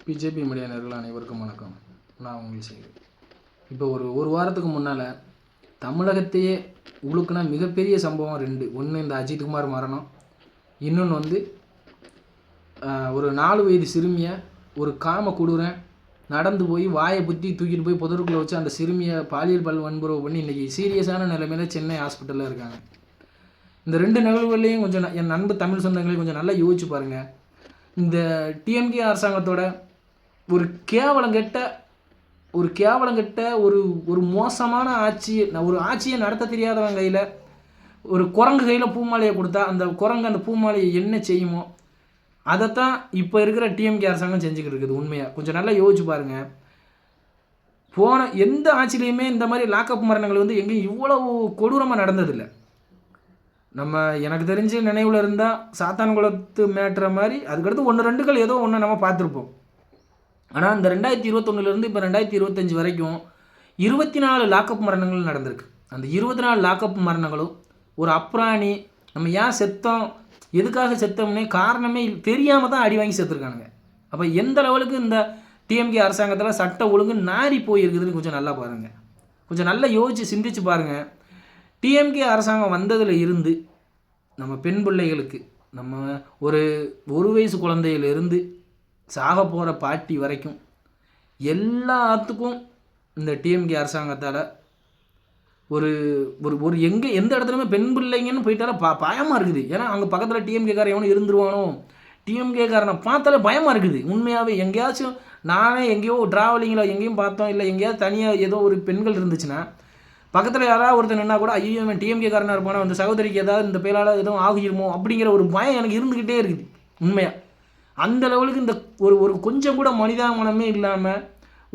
BJP media நேயர்கள் அனைவருக்கும் வணக்கம். நான் உங்கள் செய்கிறேன். இப்போ ஒரு வாரத்துக்கு முன்னால் தமிழகத்தையே உழுக்குனா மிகப்பெரிய சம்பவம் 2. ஒன்று இந்த அஜித்குமார் மரணம், இன்னொன்று வந்து ஒரு 4 வயது சிறுமியை ஒரு காம கொடூரன் நடந்து போய் வாயை புத்தி தூக்கிட்டு போய் புதருக்குள்ளே வச்சு அந்த சிறுமியை பாலியல் வன்புறவு பண்ணி இன்றைக்கி சீரியஸான நிலைமையில சென்னை ஹாஸ்பிட்டலில் இருக்காங்க. இந்த 2 நிகழ்வுகளையும் கொஞ்சம் என் நண்பு தமிழ் சொந்தங்களையும் கொஞ்சம் நல்லா யோசிச்சு பாருங்கள். இந்த டிஎம்கே அரசாங்கத்தோட ஒரு கேவலங்கெட்ட ஒரு மோசமான ஆட்சியை நடத்த தெரியாதவன் கையில் ஒரு குரங்கு கையில் பூமாலையை கொடுத்தா அந்த குரங்கு அந்த பூமாலையை என்ன செய்யுமோ அதைத்தான் இப்போ இருக்கிற டிஎம்கே அரசாங்கம் செஞ்சுக்கிட்டு இருக்குது. உண்மையாக கொஞ்சம் நல்லா யோசிச்சு பாருங்கள். போன எந்த ஆட்சியிலையுமே இந்த மாதிரி லாக்அப் மரணங்கள் வந்து எங்கேயும் இவ்வளவு கொடூரமாக நடந்ததில்லை. நம்ம எனக்கு தெரிஞ்சு நினைவில் இருந்தால் சாத்தான்குளத்து மேட்டுற மாதிரி அதுக்கடுத்து 1-2 ஏதோ ஒன்று நம்ம பார்த்துருப்போம். ஆனால் இந்த 2021 இப்போ 2025 வரைக்கும் 24 லாக்அப் மரணங்கள் நடந்திருக்கு. அந்த 24 லாக்அப் மரணங்களும் ஒரு அப்ராணி நம்ம ஏன் செத்தோம், எதுக்காக செத்தோம்னே காரணமே தெரியாமல் தான் அடி வாங்கி செத்துருக்கானுங்க. அப்போ எந்த லெவலுக்கு இந்த டிஎம்கே அரசாங்கத்தில் சட்ட ஒழுங்கு நாரி போயிருக்குதுன்னு கொஞ்சம் நல்லா பாருங்கள். கொஞ்சம் நல்லா யோசித்து சிந்திச்சு பாருங்கள். டிஎம்கே அரசாங்கம் வந்ததில் இருந்து நம்ம பெண் பிள்ளைகளுக்கு நம்ம ஒரு வயசு குழந்தையிலிருந்து சாக போகிற பாட்டி வரைக்கும் எல்லாத்துக்கும் இந்த டிஎம்கே அரசாங்கத்தால் ஒரு ஒரு எந்த இடத்துலையுமே பெண் பிள்ளைங்கன்னு போயிட்டால பயமாக இருக்குது. ஏன்னா அங்கே பக்கத்தில் டிஎம்கேக்காரன் எவனும் இருந்துருவானோ, டிஎம்கேக்காரனை பார்த்தாலே பயமாக இருக்குது. உண்மையாகவே எங்கேயாச்சும் நானே எங்கேயோ ட்ராவலிங்கில் எங்கேயும் பார்த்தோம், இல்லை எங்கேயாவது தனியாக ஏதோ ஒரு பெண்கள் இருந்துச்சுன்னா பக்கத்தில் யாராவது ஒருத்தர் நின்னா கூட ஐயோ இவன் டிஎம்கேக்காரனாக இருப்பானா, அந்த சகோதரிக்கு ஏதாவது இந்த பேரால் எதுவும் ஆகிருமோ அப்படிங்கிற ஒரு பயம் எனக்கு இருந்துக்கிட்டே இருக்குது. உண்மையாக அந்த லெவலுக்கு இந்த ஒரு கொஞ்சம் கூட மனிதாமனமே இல்லாமல்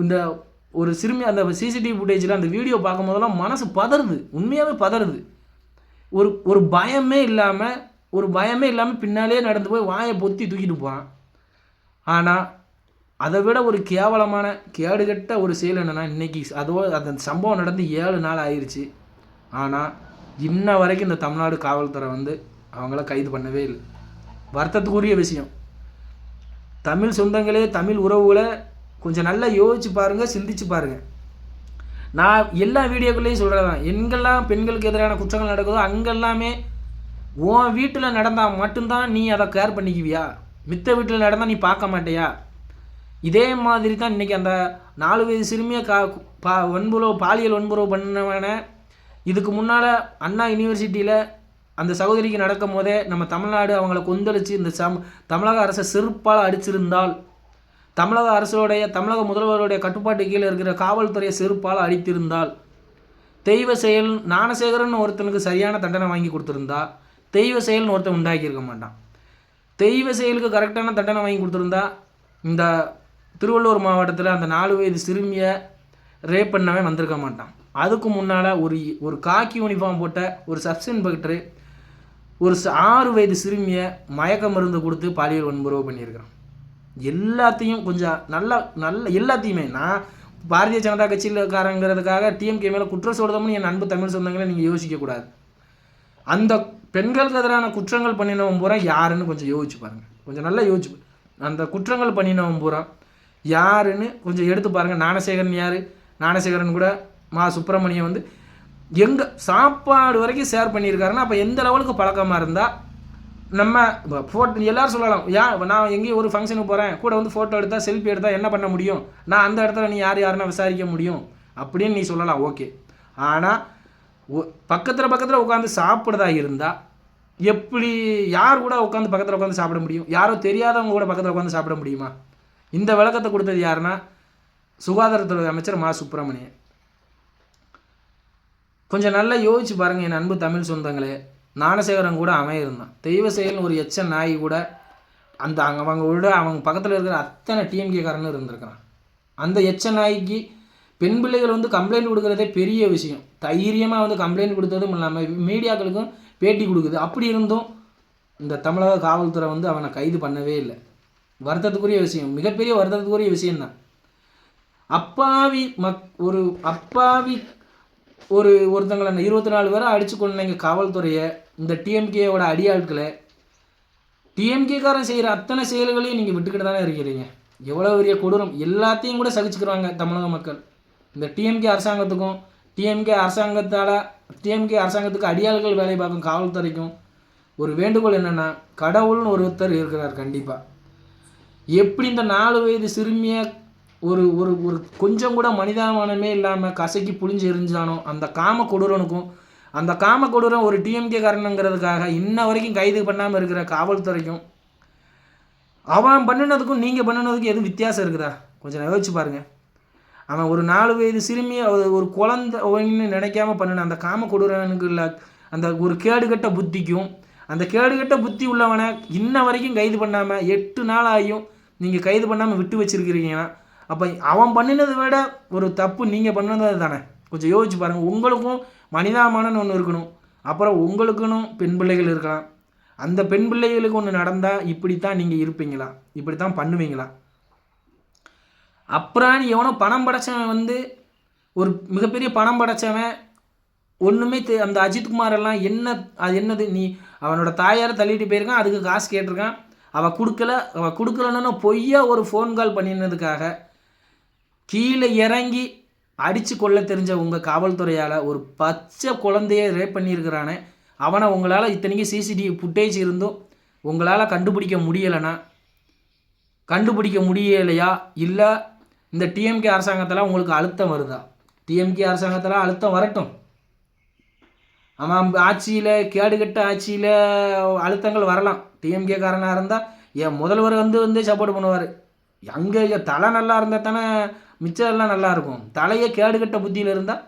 இந்த ஒரு சிறுமி அந்த சிசிடிவி ஃபுட்டேஜில் அந்த வீடியோ பார்க்கும் போதெல்லாம் மனசு பதறுது. உண்மையாகவே பதறுது. ஒரு பயமே இல்லாமல் பின்னாலே நடந்து போய் வாயை பொத்தி தூக்கிட்டு போகிறான். ஆனால் அதை விட ஒரு கேவலமான கேடுகட்ட ஒரு செயல் என்னென்னா, இன்றைக்கி அந்த சம்பவம் நடந்து 7 நாள் ஆயிடுச்சு. ஆனால் இன்ன வரைக்கும் இந்த தமிழ்நாடு காவல்துறை வந்து அவங்கள கைது பண்ணவே இல்லை. வருத்தத்துக்குரிய விஷயம். தமிழ் சொந்தங்களே, தமிழ் உறவுகளை கொஞ்சம் நல்லா யோசிச்சு பாருங்கள், சிந்திச்சு பாருங்கள். நான் எல்லா வீடியோக்குள்ளேயும் சொல்கிறதான், எங்கெல்லாம் பெண்களுக்கு எதிரான குற்றங்கள் நடக்குதோ அங்கெல்லாமே உன் வீட்டில் நடந்தால் மட்டும்தான் நீ அதை கேர் பண்ணிக்குவியா, மித்த வீட்டில் நடந்தால் நீ பார்க்க மாட்டியா? இதே மாதிரி தான் இன்றைக்கி அந்த 4 வயது சிறுமியை பாலியல் வன்புறவு பண்ணவனை இதுக்கு முன்னால் அண்ணா யூனிவர்சிட்டியில் அந்த சகோதரிக்கு நடக்கும் போதே நம்ம தமிழ்நாடு அவங்கள கொந்தளித்து இந்த தமிழக அரசை செருப்பால் அடிச்சிருந்தால், தமிழக முதல்வருடைய கட்டுப்பாட்டு கீழே இருக்கிற காவல்துறையை செருப்பால் அடித்திருந்தால், தெய்வ செயல் ஞானசேகரன் ஒருத்தனுக்கு சரியான தண்டனை வாங்கி கொடுத்துருந்தா தெய்வ செயல்னு ஒருத்தன் உண்டாக்கியிருக்க மாட்டான். தெய்வ செயலுக்கு கரெக்டான தண்டனை வாங்கி கொடுத்துருந்தா இந்த திருவள்ளூர் மாவட்டத்தில் அந்த 4 வயது சிறுமியை ரேப் பண்ணவே வந்திருக்க மாட்டான். அதுக்கு முன்னால் ஒரு காக்கி யூனிஃபார்ம் போட்ட ஒரு சப் இன்ஸ்பெக்டரு ஒரு 6 வயது சிறுமியை மயக்க மருந்து கொடுத்து பாலியல் வன்புறவு பண்ணியிருக்கிறான். எல்லாத்தையும் கொஞ்சம் நல்ல எல்லாத்தையுமே நான் பாரதிய ஜனதா கட்சியில்காரங்கிறதுக்காக டிஎம்கே மேலே குற்றம் சொல்றதும்னு என் அன்பு தமிழ் சொந்தங்களை நீங்கள் யோசிக்கக்கூடாது. அந்த பெண்களுக்கு எதிரான குற்றங்கள் பண்ணினவன் பூரா யாருன்னு கொஞ்சம் யோசிச்சு பாருங்கள். கொஞ்சம் நல்லா யோசிச்சு அந்த குற்றங்கள் பண்ணினவன் பூரா யாருன்னு கொஞ்சம் எடுத்து பாருங்கள். ஞானசேகரன் யார்? ஞானசேகரன் கூட மா சுப்பிரமணியம் வந்து எங்கே சாப்பாடு வரைக்கும் ஷேர் பண்ணியிருக்காருன்னா அப்போ எந்த லெவலுக்கு பழக்கமாக இருந்தால் நம்ம ஃபோட்டோ எல்லோரும் சொல்லலாம். நான் எங்கேயும் ஒரு ஃபங்க்ஷனுக்கு போகிறேன், கூட வந்து ஃபோட்டோ எடுத்தால் செல்ஃபி எடுத்தால் என்ன பண்ண முடியும், நான் அந்த இடத்துல நீ யாருன்னா விசாரிக்க முடியும் அப்படின்னு நீ சொல்லலாம், ஓகே. ஆனால் பக்கத்தில் உட்காந்து சாப்பிட்றதா இருந்தால் எப்படி யார் கூட பக்கத்தில் உட்காந்து சாப்பிட முடியும்? யாரோ தெரியாதவங்க கூட பக்கத்தில் உட்காந்து சாப்பிட முடியுமா? இந்த விளக்கத்தை கொடுத்தது யாருன்னா சுகாதாரத்துறை அமைச்சர் மா சுப்பிரமணியன். கொஞ்சம் நல்லா யோசிச்சு பாருங்கள் என் அன்பு தமிழ் சொந்தங்களே. ஞானசேகரன் கூட அமையிருந்தான். தெய்வ செயல்னு ஒரு எச்ச நாய் கூட அவங்க பக்கத்தில் இருக்கிற அத்தனை டிஎம்கேக்காரன்னு இருந்திருக்கிறான். அந்த எச்ச நாய்க்கு பெண் பிள்ளைகள் வந்து கம்ப்ளைண்ட் கொடுக்குறதே பெரிய விஷயம். தைரியமாக வந்து கம்ப்ளைண்ட் கொடுத்ததும் இல்லாமல் மீடியாக்களுக்கும் பேட்டி கொடுக்குது. அப்படி இருந்தும் இந்த தமிழக காவல்துறை வந்து அவனை கைது பண்ணவே இல்லை. வருத்தத்துக்குரிய விஷயம், மிகப்பெரிய வருத்தத்துக்குரிய விஷயந்தான். ஒருத்தங்களை 24 பேரை அடித்து கொண்டீங்க காவல்துறையை, இந்த டிஎம்கேவோட அடியாட்களை. டிஎம்கேக்காரன் செய்கிற அத்தனை செயல்களையும் நீங்கள் விட்டுக்கிட்டு தானே இருக்கிறீங்க. எவ்வளோ பெரிய கொடூரம், எல்லாத்தையும் கூட சகிச்சுக்கிறாங்க தமிழக மக்கள். இந்த டிஎம்கே அரசாங்கத்துக்கும் டிஎம்கே அரசாங்கத்துக்கு அடியாள்கள் வேலை பார்க்கும் காவல்துறைக்கும் ஒரு வேண்டுகோள் என்னென்னா, கடவுள்னு ஒருத்தர் இருக்கிறார் கண்டிப்பாக. எப்படி இந்த 4 வயது சிறுமியை ஒரு ஒரு ஒரு கொஞ்சம் கூட மனிதாபிமானமே இல்லாமல் கசக்கி புழிஞ்சு எரிஞ்சானோ, அந்த காம கொடூரனுக்கும், அந்த காம கொடூரம் ஒரு டிஎம்கே காரணங்கிறதுக்காக இன்ன வரைக்கும் கைது பண்ணாமல் இருக்கிற காவல்துறைக்கும், அவன் பண்ணினதுக்கும் நீங்கள் பண்ணினதுக்கும் எதுவும் வித்தியாசம் இருக்குதா? கொஞ்சம் யோசிச்சு பாருங்கள். அவன் ஒரு 4 வயது சிறுமியை ஒரு குழந்தைன்னு நினைக்காம பண்ணின அந்த காம கொடூரனுக்கு இல்லை, அந்த ஒரு கேடுகட்ட புத்திக்கும், அந்த கேடுகட்ட புத்தி உள்ளவனை இன்ன வரைக்கும் கைது பண்ணாமல் 8 நாள் ஆகியும் நீங்கள் கைது பண்ணாமல் விட்டு வச்சுருக்கிறீங்கன்னா, அப்போ அவன் பண்ணினதை விட ஒரு தப்பு நீங்கள் பண்ணது தானே? கொஞ்சம் யோசிச்சு பாருங்கள். உங்களுக்கும் மனிதாபிமானம்னு ஒன்று இருக்கணும். அப்புறம் உங்களுக்குன்னு பெண் பிள்ளைகள் இருக்கலாம். அந்த பெண் பிள்ளைகளுக்கு ஒன்று நடந்தால் இப்படித்தான் நீங்கள் இருப்பீங்களா? இப்படித்தான் பண்ணுவீங்களா? அப்புறம் எவனோ பணம் படைச்சவன் வந்து ஒரு மிகப்பெரிய பணம் படைச்சவன் ஒன்றுமே அந்த அஜித்குமார் எல்லாம் அது என்னது, நீ அவனோட தாயாரை தள்ளிட்டு போயிருக்கான், அதுக்கு காசு கேட்டிருக்கான், அவள் கொடுக்கலன்னு பொய்யா ஒரு ஃபோன் கால் பண்ணினதுக்காக கீழே இறங்கி அடித்து கொள்ள தெரிஞ்ச உங்கள் காவல்துறையால் ஒரு பச்சை குழந்தைய ரேப் பண்ணியிருக்கிறானே, அவனை உங்களால் இத்தனைக்கும் சிசிடிவி ஃபுட்டேஜ் இருந்தும் உங்களால் கண்டுபிடிக்க முடியலையா? இல்லை இந்த டிஎம்கே அரசாங்கத்தில் உங்களுக்கு அழுத்தம் வருதா? டிஎம்கே அரசாங்கத்தில் அழுத்தம் வரட்டும். அவன் ஆட்சியில் கேடுகட்ட ஆட்சியில் அழுத்தங்கள் வரலாம். டிஎம்கே காரனாக இருந்தால் என் முதல்வர் வந்து சப்போர்ட் பண்ணுவார். அங்கே தலை நல்லா இருந்தால் தானே மிச்சம் எல்லாம் நல்லாயிருக்கும். தலையே கேடுகட்ட புத்தியில் இருந்தால்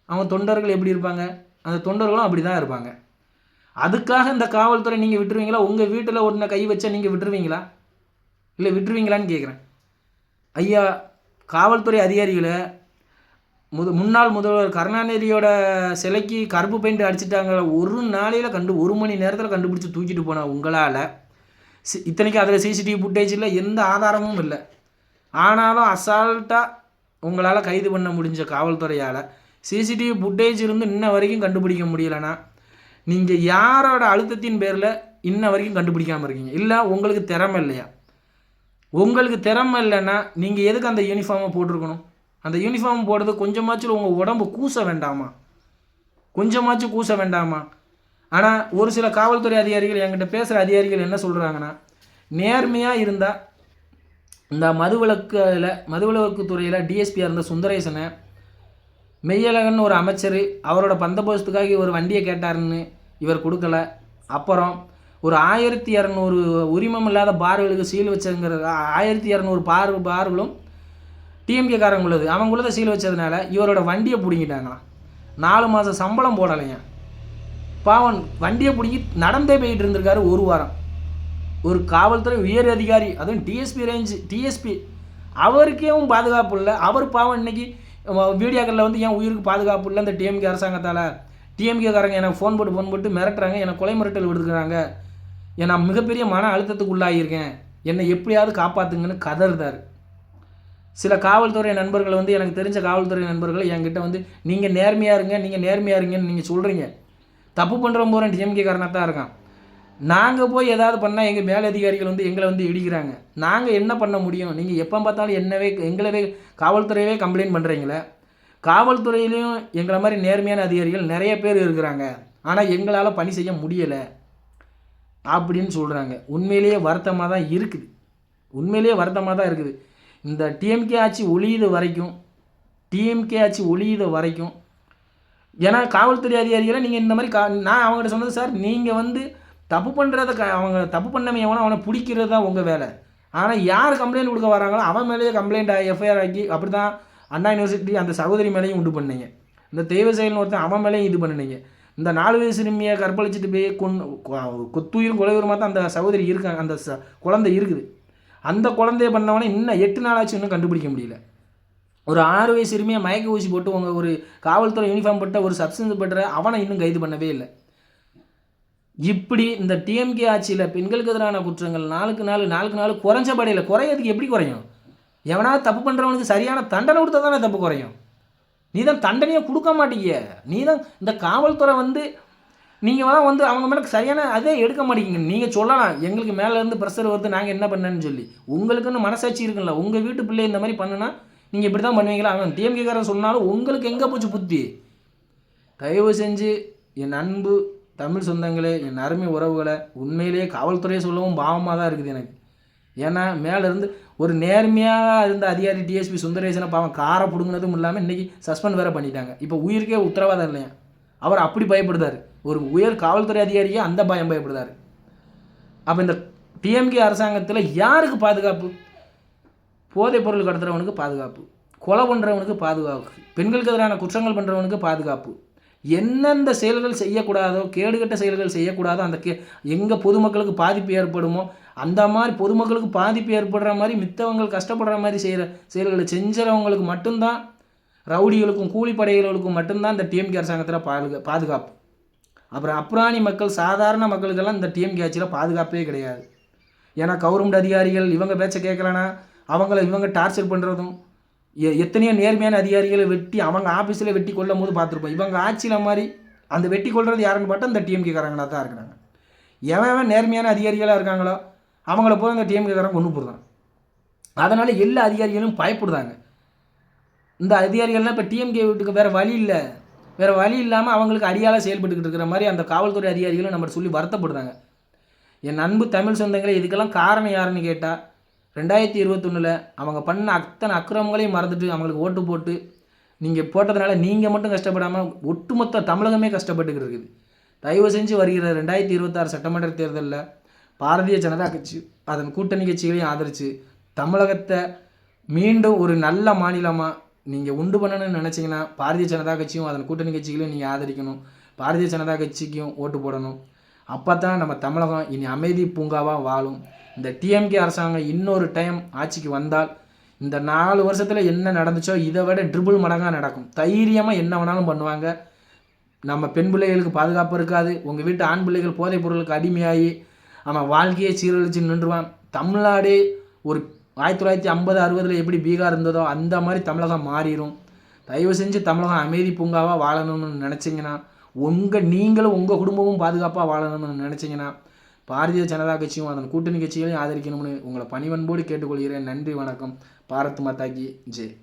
அவன் தொண்டர்கள் எப்படி இருப்பாங்க? அந்த தொண்டர்களும் அப்படி தான் இருப்பாங்க. அதுக்காக இந்த காவல்துறை நீங்கள் விட்டுருவீங்களா? உங்கள் வீட்டில் ஒன்றை கை வச்சா நீங்கள் விட்டுருவீங்களா? இல்லை விட்டுருவீங்களான்னு கேட்குறேன். ஐயா, காவல்துறை அதிகாரிகளை முன்னாள் முதல்வர் கருணாநிதியோட சிலைக்கு கருப்பு பெயிண்ட் அடிச்சிட்டாங்க. ஒரு நாளையில் 1 மணி நேரத்தில் கண்டுபிடிச்சி தூக்கிட்டு போன உங்களால், இத்தனைக்கும் அதில் சிசிடிவி ஃபுட்டேஜ் இல்லை, எந்த ஆதாரமும் இல்லை. ஆனாலும் அசால்ட்டாக உங்களால் கைது பண்ண முடிஞ்ச காவல்துறையால் சிசிடிவி ஃபுட்டேஜ் இருந்து இன்ன வரைக்கும் கண்டுபிடிக்க முடியலைன்னா, நீங்கள் யாரோட அழுத்தத்தின் பேரில் இன்ன வரைக்கும் கண்டுபிடிக்காமல் இருக்கீங்க? இல்லை உங்களுக்கு திறமை இல்லையா? உங்களுக்கு திறமை இல்லைன்னா நீங்கள் எதுக்கு அந்த யூனிஃபார்மை போட்டிருக்கணும்? அந்த யூனிஃபார்ம் போடுறது கொஞ்சமாச்சும் உங்கள் உடம்பு கூச வேண்டாமா? ஆனால் ஒரு சில காவல்துறை அதிகாரிகள், என்கிட்ட பேசுகிற அதிகாரிகள் என்ன சொல்கிறாங்கன்னா, நேர்மையாக இருந்தால் இந்த மதுவிலக்கு துறையில் டிஎஸ்பியாக இருந்த சுந்தரேசனை மெய்யழகன் ஒரு அமைச்சர் அவரோட பந்தோபஸ்துக்காக ஒரு வண்டியை கேட்டாருன்னு இவர் கொடுக்கல. அப்புறம் ஒரு 1200 உரிமம் இல்லாத பார்களுக்கு சீல் வச்சதுங்கிறது, 1200 பார்களும் டிஎம்கே காரங்க உள்ளது, அவங்களத சீல் வச்சதுனால இவரோட வண்டியை பிடிங்கிட்டாங்களாம். 4 மாதம் சம்பளம் போடலைங்க. பாவன் வண்டியை பிடிங்கி நடந்தே போயிட்டு இருந்திருக்காரு 1 வாரம். ஒரு காவல்துறை உயர் அதிகாரி, அதுவும் டிஎஸ்பி அவருக்கேவும் பாதுகாப்பு இல்லை. அவர் பாவம் இன்னைக்கு வீடியோக்களில் வந்து என் உயிருக்கு பாதுகாப்பு இல்லை இந்த டிஎம்கே அரசாங்கத்தால், டிஎம்கே காரங்க எனக்கு ஃபோன் போட்டு மிரட்டுறாங்க, எனக்கு கொலை மிரட்டல் விடுக்கிறாங்க, நான் மிகப்பெரிய மன அழுத்தத்துக்கு உள்ளாகியிருக்கேன், என்னை எப்படியாவது காப்பாற்றுங்கன்னு கதறுதார். சில காவல்துறை நண்பர்கள் வந்து, எனக்கு தெரிஞ்ச காவல்துறை நண்பர்கள் என்கிட்ட வந்து, நீங்கள் நேர்மையாக இருங்கன்னு நீங்கள் சொல்கிறீங்க, தப்பு பண்ணுற போகிறேன் டிஎம்கே காரனாக தான் இருக்கான், நாங்கள் போய் ஏதாவது பண்ணால் எங்கள் மேலதிகாரிகள் வந்து எங்களை வந்து இடிக்கிறாங்க, நாங்கள் என்ன பண்ண முடியும்? நீங்கள் எப்போ பார்த்தாலும் எங்களவே காவல்துறையவே கம்ப்ளைண்ட் பண்ணுறீங்களே. காவல்துறையிலையும் எங்களை மாதிரி நேர்மையான அதிகாரிகள் நிறைய பேர் இருக்கிறாங்க, ஆனால் எங்களால் பணி செய்ய முடியலை அப்படின்னு சொல்கிறாங்க. உண்மையிலேயே வருத்தமாக தான் இருக்குது. இந்த டிஎம்கே ஆட்சி ஒழியுது வரைக்கும் ஏன்னா காவல்துறை அதிகாரிகளை நீங்கள் இந்த மாதிரி நான் அவங்ககிட்ட சொன்னது, சார் நீங்கள் வந்து தப்பு பண்ணுறத அவங்க தப்பு பண்ணவன் எவனோ அவனை பிடிக்கிறது தான் உங்கள் வேலை. ஆனால் யார் கம்ப்ளைண்ட் கொடுக்க வராங்களோ அவன் மேலேயே கம்ப்ளைண்ட் எஃப்ஐஆர் ஆக்கி அப்படி தான் அண்ணா யூனிவர்சிட்டி அந்த சகோதரி மேலேயும் உண்டு பண்ணீங்க. இந்த தெய்வ செயல்னு ஒருத்தன் அவன் மேலேயும் இது பண்ணினீங்க. இந்த 4 வயசு சிறுமியை கற்பழிச்சிட்டு போய் கொத்துயிரும் கொலையுரமாக தான் அந்த சகோதரி இருக்காங்க, அந்த குழந்தை இருக்குது. அந்த குழந்தைய பண்ணவனே இன்னும் 8 நாள் ஆச்சு, இன்னும் கண்டுபிடிக்க முடியல. ஒரு 6 வயசு சிறுமியை மயக்க ஊசி போட்டு ஒரு காவல்துறை யூனிஃபார்ம் போட்ட ஒரு சப்ஸ்டன்ஸ் பட்டுற அவனை இன்னும் கைது பண்ணவே இல்லை. இப்படி இந்த டிஎம்கே ஆட்சியில் பெண்களுக்கு எதிரான குற்றங்கள் நாளுக்கு நாள் குறைஞ்சபடியில் குறையிறதுக்கு எப்படி குறையும்? எவனாவது தப்பு பண்ணுறவனுக்கு சரியான தண்டனை கொடுத்தா தானே தப்பு குறையும். நீ தான் தண்டனையை கொடுக்க மாட்டீங்க. நீ தான் இந்த காவல்துறை வந்து நீங்கள் தான் வந்து அவங்க மேலே சரியான அதே எடுக்க மாட்டேங்கிங்க. நீங்கள் சொல்லலாம் எங்களுக்கு மேலேருந்து ப்ரெஷர் வருது நாங்கள் என்ன பண்ணேன்னு சொல்லி. உங்களுக்குன்னு மனசாட்சி இருக்குல்ல, உங்கள் வீட்டு பிள்ளை இந்த மாதிரி பண்ணுனா நீங்கள் இப்படி தான் பண்ணுவீங்களா? அவன் டிஎம்கேக்காரன் சொன்னாலும் உங்களுக்கு எங்கே போச்சு புத்தி? தயவு செஞ்சு என் அன்பு தமிழ் சொந்தங்களே, என் அருமை உறவுகளை, உண்மையிலேயே காவல்துறையை சொல்லவும் பாவமாக தான் இருக்குது எனக்கு. ஏன்னா மேலேருந்து ஒரு நேர்மையாக இருந்த அதிகாரி டிஎஸ்பி சுந்தரேசனை பாவம் காரை பிடுங்கினதும் இல்லாமல் இன்றைக்கி சஸ்பெண்ட் வேறு பண்ணிட்டாங்க. இப்போ உயிருக்கே உத்தரவாதம் இல்லையா? அவர் அப்படி பயப்படுதார். ஒரு உயர் காவல்துறை அதிகாரியே அந்த பயப்படுதார். அப்போ இந்த டிஎம்கே அரசாங்கத்தில் யாருக்கு பாதுகாப்பு? போதைப் பொருள் கடத்துறவனுக்கு பாதுகாப்பு, கொலை பண்ணுறவனுக்கு பாதுகாப்பு, பெண்களுக்கு எதிரான குற்றங்கள் பண்ணுறவனுக்கு பாதுகாப்பு, எந்தெந்த செயல்கள் செய்யக்கூடாதோ கேடுகட்ட செயல்கள் செய்யக்கூடாதோ அந்த எங்கே பொதுமக்களுக்கு பாதிப்பு ஏற்படுமோ அந்த மாதிரி பொதுமக்களுக்கு பாதிப்பு ஏற்படுற மாதிரி மித்தவங்கள் கஷ்டப்படுற மாதிரி செய்கிற செயல்களை செஞ்சவங்களுக்கு மட்டும்தான், ரவுடிகளுக்கும் கூலிப்படைகளுக்கும் மட்டும்தான் இந்த டிஎம்கே அரசாங்கத்தில் பாதுகாப்பு. அப்புறம் அப்ராணி மக்கள் சாதாரண மக்களுக்கெல்லாம் இந்த டிஎம்கே ஆட்சியில் பாதுகாப்பே கிடையாது. ஏன்னா கவர்மெண்ட் அதிகாரிகள் இவங்க பேச்சை கேட்கலன்னா இவங்க டார்ச்சர் பண்ணுறதும், எத்தனையோ நேர்மையான அதிகாரிகளை வெட்டி அவங்க ஆஃபீஸில் வெட்டி கொள்ளும் போது பார்த்துருப்போம். இவங்க ஆட்சியில் மாதிரி அந்த வெட்டி கொள்வது யாருன்னு பார்த்தா இந்த டிஎம்கேக்காரங்களாக தான் இருக்கிறாங்க. எவன் நேர்மையான அதிகாரிகளாக இருக்காங்களோ அவங்கள போய் இந்த டிஎம்கேக்காரங்க கொண்டு போடுறாங்க. அதனால் எல்லா அதிகாரிகளும் பயப்படுறாங்க. இந்த அதிகாரிகள்லாம் இப்போ டிஎம்கே வீட்டுக்கு வேறு வழி இல்லை, வேறு வழி இல்லாமல் அவங்களுக்கு அடியால் செயல்பட்டுக்கிட்டு இருக்கிற மாதிரி அந்த காவல்துறை அதிகாரிகளும் நம்ம சொல்லி வருத்தப்படுறாங்க. என் அன்பு தமிழ் சொந்தங்களே, இதுக்கெல்லாம் காரணம் யாருன்னு கேட்டால் 2021 அவங்க பண்ண அத்தனை அக்கிரமங்களையும் மறந்துட்டு அவங்களுக்கு ஓட்டு போட்டு நீங்கள் போட்டதுனால நீங்கள் மட்டும் கஷ்டப்படாமல் ஒட்டுமொத்த தமிழகமே கஷ்டப்பட்டுக்கிட்டு இருக்குது. தயவு செஞ்சு வருகிற 2026 சட்டமன்ற தேர்தலில் பாரதிய ஜனதா கட்சி அதன் கூட்டணி கட்சிகளையும் ஆதரித்து தமிழகத்தை மீண்டும் ஒரு நல்ல மாநிலமாக நீங்கள் உண்டு பண்ணணும்னு நினச்சிங்கன்னா பாரதிய ஜனதா கட்சியும் அதன் கூட்டணி கட்சிகளையும் நீங்கள் ஆதரிக்கணும். பாரதிய ஜனதா கட்சிக்கும் ஓட்டு போடணும். அப்போ தான் நம்ம தமிழகம் இனி அமைதி பூங்காவாக வாழும். இந்த டிஎம்கே அரசாங்கம் இன்னொரு டைம் ஆட்சிக்கு வந்தால் இந்த 4 வருஷத்தில் என்ன நடந்துச்சோ இதை விட ட்ரிபிள் மடங்காக நடக்கும். தைரியமாக என்ன வேணாலும் பண்ணுவாங்க. நம்ம பெண் பிள்ளைகளுக்கு பாதுகாப்பு இருக்காது. உங்கள் வீட்டு ஆண் பிள்ளைகள் போதைப் பொருளுக்கு அடிமையாகி அவன் வாழ்க்கையே சீரழிச்சு நின்றுவான். தமிழ்நாடே ஒரு 1950-60 எப்படி பீகார் இருந்ததோ அந்த மாதிரி தமிழகம் மாறிடும். தயவு செஞ்சு தமிழகம் அமைதி பூங்காவாக வாழணும்னு நினச்சிங்கன்னா, நீங்களும் உங்கள் குடும்பமும் பாதுகாப்பாக வாழணும்னு நினச்சிங்கன்னா பாரதிய ஜனதா கட்சியும் அதன் கூட்டணி கட்சிகளையும் ஆதரிக்கணும்னு உங்களை பணிவன்போடு கேட்டுக்கொள்கிறேன். நன்றி, வணக்கம். பாரத் மாதா கி ஜெய்.